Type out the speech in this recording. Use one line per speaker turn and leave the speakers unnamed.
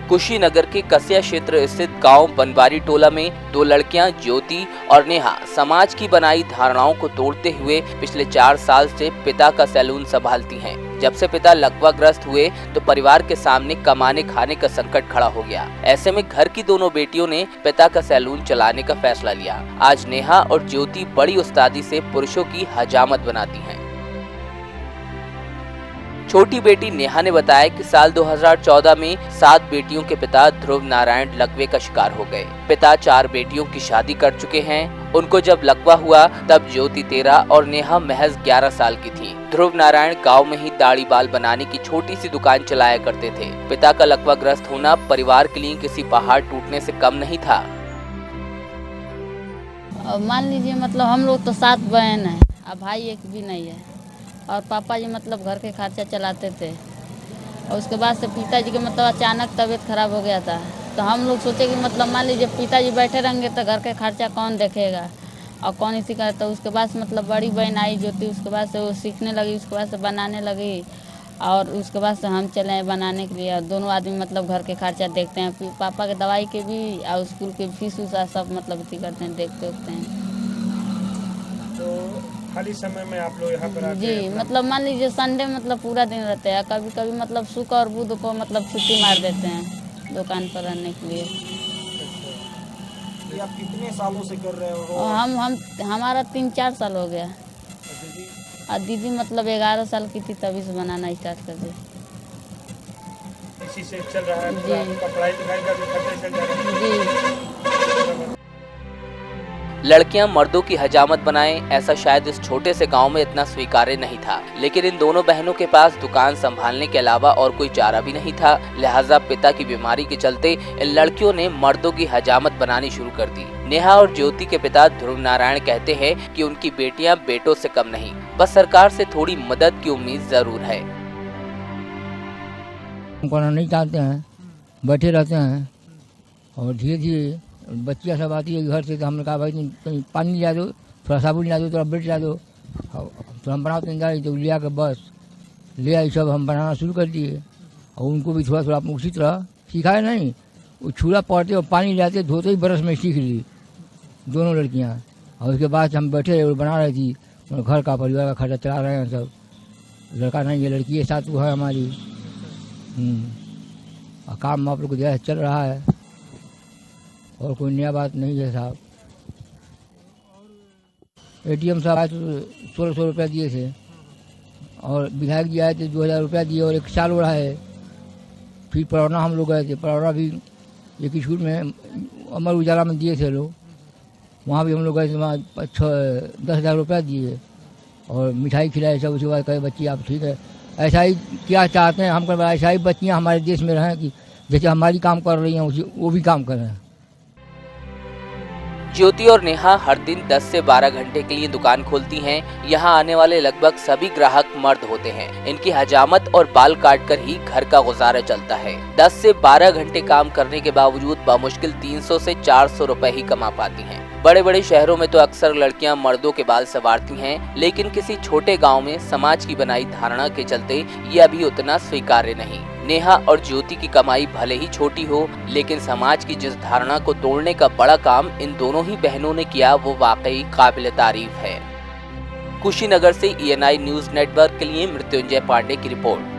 कुशीनगर के कसिया क्षेत्र स्थित गांव बनवारी टोला में दो लड़कियां ज्योति और नेहा समाज की बनाई धारणाओं को तोड़ते हुए पिछले 4 साल से पिता का सैलून संभालती हैं। जब से पिता लकवाग्रस्त हुए तो परिवार के सामने कमाने खाने का संकट खड़ा हो गया। ऐसे में घर की दोनों बेटियों ने पिता का सैलून चलाने का फैसला लिया। आज नेहा और ज्योति बड़ी उस्तादी से पुरुषों की हजामत बनाती हैं। छोटी बेटी नेहा ने बताया कि साल 2014 में 7 बेटियों के पिता ध्रुव नारायण लकवे का शिकार हो गए। पिता 4 बेटियों की शादी कर चुके हैं। उनको जब लकवा हुआ तब ज्योति 13 और नेहा महज 11 साल की थी। ध्रुव नारायण गांव में ही दाढ़ी बाल बनाने की छोटी सी दुकान चलाया करते थे। पिता का लकवाग्रस्त होना परिवार के लिए किसी पहाड़ टूटने से कम नहीं था।
मान लीजिए मतलब हम लोग तो 7 बहन हैं, अब भाई एक भी नहीं है और पापा जी मतलब घर के खर्चा चलाते थे। और उसके बाद से पिताजी के मतलब अचानक तबीयत खराब हो गया था, तो हम लोग सोचे कि मतलब मान लीजिए पिताजी बैठे रहेंगे तो घर के खर्चा कौन देखेगा और कौन इसी का। तो उसके बाद से मतलब बड़ी बहन आई ज्योति, उसके बाद से वो सीखने लगी, उसके बाद से बनाने लगी और उसके बाद से हम चले बनाने के लिए। दोनों आदमी मतलब घर के खर्चा देखते हैं, पापा के दवाई के भी और स्कूल के फीस उस सब मतलब इसी करते हैं, देखते हैं।
खाली समय में आप लोग यहाँ पर आते हैं?
जी मतलब मान लीजिए संडे मतलब पूरा दिन रहते हैं, कभी कभी मतलब शुक्र और बुध को मतलब छुट्टी मार देते हैं दुकान पर रहने के लिए।
ये आप कितने सालों से कर रहे हो?
हमारा 3-4 साल हो गया। और दीदी मतलब 11 साल की थी तभी से बनाना स्टार्ट कर दी।
इसी से चल रहा है?
जी।
आपका पढ़ाई लिखाई का भी खर्चा चल जा रहा है?
जी।
लड़कियां मर्दों की हजामत बनाएं, ऐसा शायद इस छोटे से गांव में इतना स्वीकार्य नहीं था। लेकिन इन दोनों बहनों के पास दुकान संभालने के अलावा और कोई चारा भी नहीं था। लिहाजा पिता की बीमारी के चलते इन लड़कियों ने मर्दों की हजामत बनानी शुरू कर दी। नेहा और ज्योति के पिता ध्रुव नारायण कहते हैं कि उनकी बेटियां बेटों से कम नहीं, बस सरकार से थोड़ी मदद की उम्मीद जरूर है।
करना नहीं चाहते हैं, बैठे रहते हैं और धीरे धीरे बच्चियाँ सब आती है घर से, तो हमने कहा भाई तुम पानी ला दो, थोड़ा साबुन ला दो, थोड़ा ब्रेड ला दो, तो हम बनाते हैं। तो लिया के बस ले आई, सब हम बनाना शुरू कर दिए और उनको भी थोड़ा थोड़ा उसी तरह सिखाए नहीं। वो छूला पड़ते और पानी लाते धोते ही बरस में सीख ली दोनों लड़कियाँ। और उसके बाद हम बैठे रहे बना रही थी, घर का परिवार का खर्चा चला रहे हैं सब। लड़का नहीं है, लड़की के साथ वो है हमारी। और काम आप लोग को जैसे चल रहा है और कोई नया बात नहीं है साहब। एटीएम साहब आए तो 1600 रुपया दिए थे और विधायक जी आए थे 2000 रुपया दिए और 1 साल हो रहा है। फिर पड़ौना हम लोग गए थे, पड़ौना भी एक स्कूल में अमर उजाला में दिए थे लोग, वहाँ भी हम लोग गए थे, वहाँ 10,000 रुपया दिए और मिठाई खिलाई सब। उसके बाद कहे बच्ची आप ठीक है, ऐसा ही क्या चाहते हैं हम कर, ऐसा ही बच्चियाँ हमारे देश में रहें कि जैसे हमारी काम कर रही हैं उसी वो भी काम करें।
ज्योति और नेहा हर दिन 10 से 12 घंटे के लिए दुकान खोलती हैं। यहाँ आने वाले लगभग सभी ग्राहक मर्द होते हैं। इनकी हजामत और बाल काटकर ही घर का गुजारा चलता है। 10 से 12 घंटे काम करने के बावजूद बामुश्किल 300 से 400 रुपए ही कमा पाती हैं। बड़े बड़े शहरों में तो अक्सर लड़कियां मर्दों के बाल संवारती हैं, लेकिन किसी छोटे गांव में समाज की बनाई धारणा के चलते ये अभी उतना स्वीकार्य नहीं। नेहा और ज्योति की कमाई भले ही छोटी हो, लेकिन समाज की जिस धारणा को तोड़ने का बड़ा काम इन दोनों ही बहनों ने किया वो वाकई काबिल तारीफ है। कुशीनगर से ENI न्यूज नेटवर्क के लिए मृत्युंजय पांडे की रिपोर्ट।